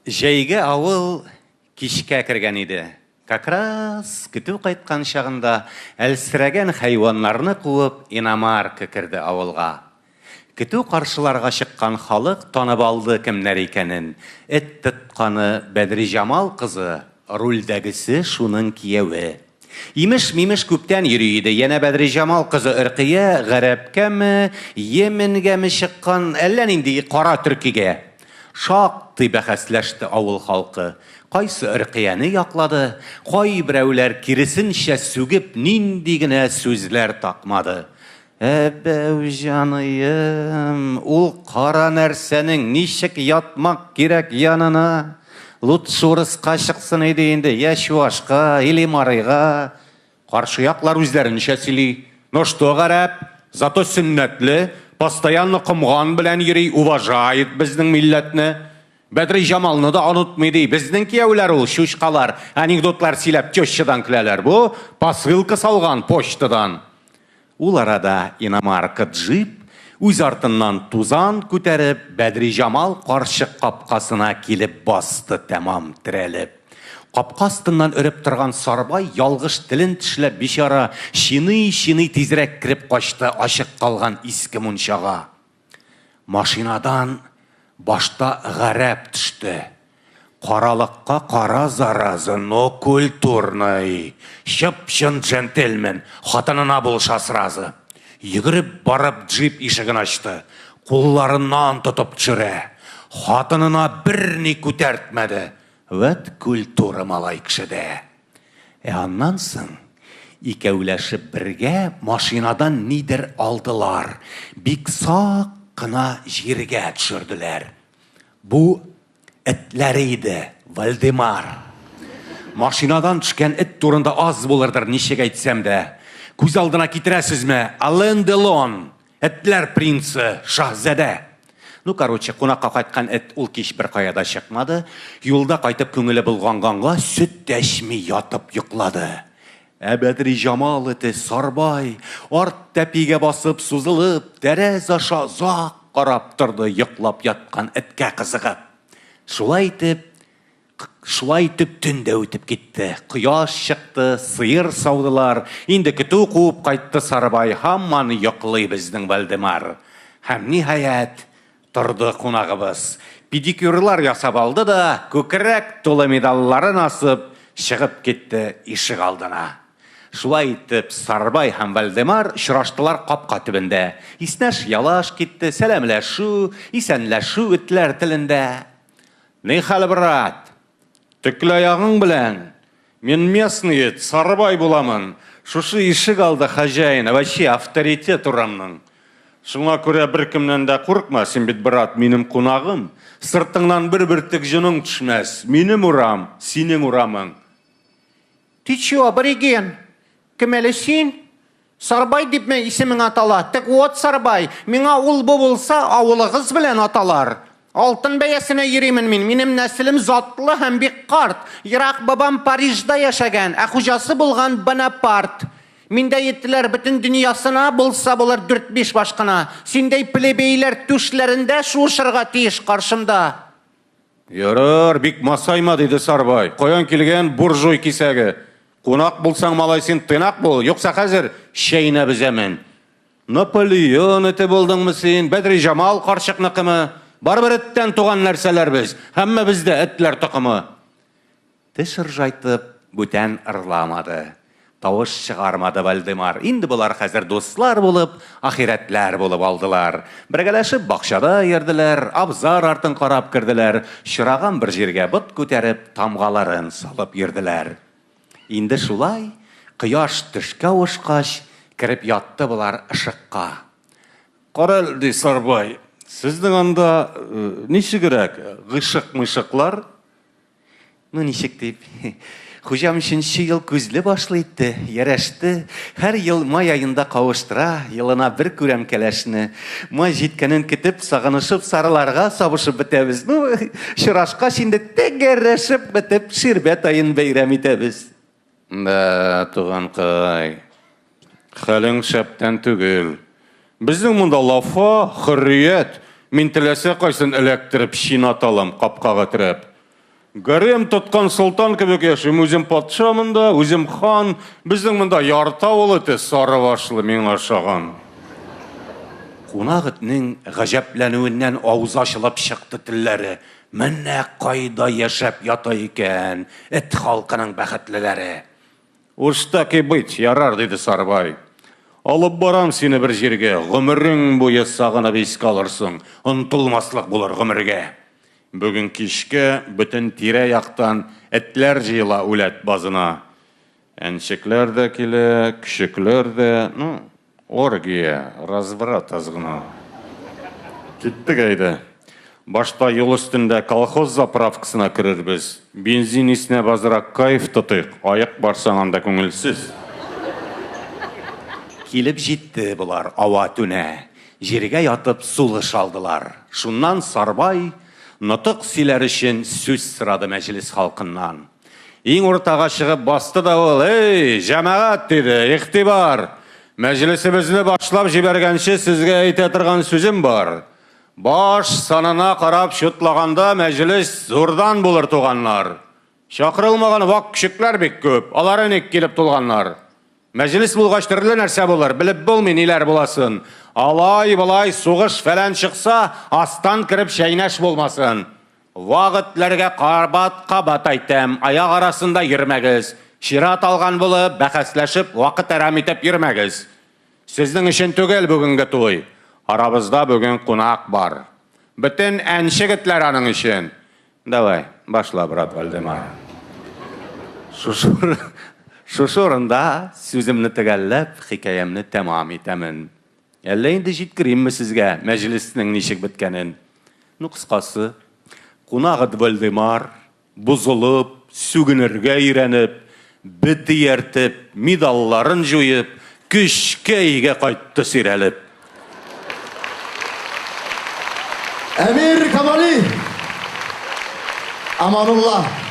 Жәйге ауыл кешке кірген еді. Как раз күту қайтқан шағында әлсіреген хайуанларны қуып иномарка кірді ауылға. Күту қаршыларға шыққан халық танып алды кімнер екенін. Эт тұтқаны Бәдіржамал қызы, рульдәгісі шуның киеуі. Имеш-мимеш күптен йөрейді. Яна Бәдіржамал қызы Үрқия ғәрәпкәме, Йеменгәме шыққан әллә нинди қара түркиге. Шактый бәхәсләште авыл халкы. Кайсы Үрқияны яклады, кай берәүләр киресенчә сүгеп нинди генә сүзләр такмады. Әбәү җаныем, ул кара нәрсәнең ничек ятмак кирәк янына? Лутшурыска чыксын иде инде, Яшуашка, Илимарыйга. Каршы яклар үзләренчә сөйли. Ну что, гарәп, зато сөннәтле, постоянно кымган белән йөри, уважает безнең милләтне. Бәдіржамалны да онытмайды. Безнең кияуләр ул, шушкалар, анекдотлар сөйләп тещадан көләләр. Бу посылка салган почтадан. Ул арада иномарка джип үз артыннан тузан күтәреп, Бәдіржамал карчык капкасына килеп басты тәмам терәлеп. Капка астыннан өреп торган Сарбай ялгыш телен тешләп бичара шины тизрәк кирип качты ачык калган иске мунчага. Машинадан башта гарәп төште. Каралыкка кара заразы, но культурный. Шып-шын джентльмен, хатынына булша сразу. Йөгереп барып джип ишеген ачты. Кулларыннан тотып төшерә. Хатынына берни күтәртмәде. Вәт культура малай кешедә. Аннан соң икәүләшеп бергә машинадан нидер алдылар. Бик сак кына җиргә төшерделәр. Бу этләр иде, Вальдемар. Машинадан төшкән эт турында аз булырдыр, ничек әйтсәм дә. Күз алдына китерәсезме? Ален Делон, этләр принцы, шаһзадә. Ну, короче, кунакка кайткан эт ул кич бер каяда чыкмады. Юлда кайтып күңеле булганганга сөт дәшми ятып йоклады. Бәдіржамал эте Сарбай арт тәпигә басып сузылып, тәрәз аша зак карап торды йоклап яткан эткә кызыгып. Шулай итеп төн дә үтеп китте. Кояш чыкты, сыер саудылар. Инде көтү куып кайтты Сарбай, һаман йоклый безнең Вальдемар. Һәм ниһаять торды кунагыбыз. Педикюрлар ясап алды да, күкрәк тулы медалларын асып, чыгып китте ишек алдына. Шулай итеп Сарбай һәм Вальдемар очраштылар капка төбендә. Иснәш-ялаш китте, сәламләшү, исәнләшү этләр телендә. Ни хәл, брат? Төкле ягың белән. Мин местный, Сарбай буламын. Шушы ишек алды хәҗәйин, вообще авторитет урамның. Шуңа күрә беркемнән дә курыкма, син бит, брат, минем кунагым. Сыртыңнан бер тик җының төшмәс. Минем урам, синең урамың. Ты чё, абориген? Кем әле син? Сарбай дип мен исемең атала. Тик вот Сарбай, миңа ул булса, авылыгыз белән аталар. Алтын бәясенә йөримен мин. Минем нәселем затлы һәм бик карт. Ирак бабам Парижда яшәгән, ә хуҗасы булган Бонапарт. Миндә еттеләр бөтен дөньясына булса булыр 4-5 башкына. Синдәй плебейләр түшләрендә шушырга тиеш каршымда. Ярар, бик масайма, диде Сарбай. Каян килгән буржуй кисәге. Кунак булсаң, малай, син тыйнак бул, юкса хәзер шәйнә безәмен. Наполеон эте булдыңмы син? Бәдіржамал карчыкныкымы? Барбер эттән туган нәрсәләр без. Һәммә бездә этләр токымы. Теш ыржайтып, бүтән ырламады. Тавыш чыгармады Вальдемар. Инде булар хәзер дуслар булып, ахирәтләр булып алдылар. Бергәләшеп бакчада йөрделәр, абзар артын карап кирделәр, чыраган бер җиргә бот күтәреп, тамгаларын салып йөрделәр. Инде шулай, кояш төшкә ушкач, кирип ятты булар ышыкка. Карал, ди Сарбай, сезнең анда ничегрәк гышык-мышыклар? Ну, ничек дип... Хуҗам 3нче ел күзле башлый итте, ярәште. Һәр ел май айында кавыштыра, елына бер күрәм кәләшне. Май җиткәнен көтеп, сагынышып, сарыларга сабышып бетәбез. Ну, чырашкач инде тәгәрәшеп бетеп, ширбәт айын бәйрәм итәбез. Да, туганкай. Хәлең шәптән түгел. Безнең монда лафа, хөррият. Мин теләсә кайсын эләктереп, чин аталам, капкага терәп. Гарем тоткан солтан кебек яшим, үзем патша монда, үзем хан, безнең монда ярта ул эте сары башлы миңа ошаган. Кунак этнең гаҗәпләнүеннән авыз ачылып чыкты телләре. Менә кайда яшәп ята икән эт халкының бәхетлеләре. Уштаки бит, ярар, диде Сарбай. Алып барам сине бер җиргә, гомерең буе сагынып искә алырсың, онтылмаслык булыр гомергә. Бүген кичкә бөтен тирә-яктан этләр җыела үләт базына. Әнчекләр дә килә, кичекләр дә, оргия, разврат азгына. Киттек әйдә. Башта юл өстендә колхоз заправкасына керербез. Бензин исенә базрак кайф тотыйк, аяк барсаң анда күңелсез. Килеп җитте булар ава түнә. Җиргә ятып сулыш алдылар. Шуннан Сарбай нытык сөйләр өчен сүз сорады мәҗлес халкыннан. Иң уртага чыгып басты да ул: "Эй, җәмәгать", диде, "игътибар. Мәҗлесебезне башлап җибәргәнче сезгә әйтә торган сүзем бар. Баш санына карап шутлаганда мәҗлес зурдан булыр туганнар. Чакырылмаган вак кичекләр бик күп, алары ник килеп тулганнар. Мәҗлес булгач төрле нәрсә булыр, белеп булмый ниләр буласын. Алай-болай сугыш фәлән чыкса, астан кирип шәйнәш булмасын. Вакытларга кабат әйтәм, аяк арасында йөрмәгез. Шират алган булып, бәхәсләшеп, вакыт әрәм итеп йөрмәгез. Сезнең өчен түгел бүгенге туй. Арабызда бүген кунак бар. Бөтен әншегетләр аның өчен. Давай, башла, брат Вальдемар." Шушы урында сүземне төгәлләп, хикаямны тәмам итәмен. Әллә инде җиткеримме сезгә мәҗлеснең ничек беткәнен? Кыскасы, кунагы Вальдемар бузылып, сүгенергә өйрәнеп, бит ияртеп, медалларын җуеп, көчкә өйгә кайтты сирәлеп. Emir Kamali Amanullah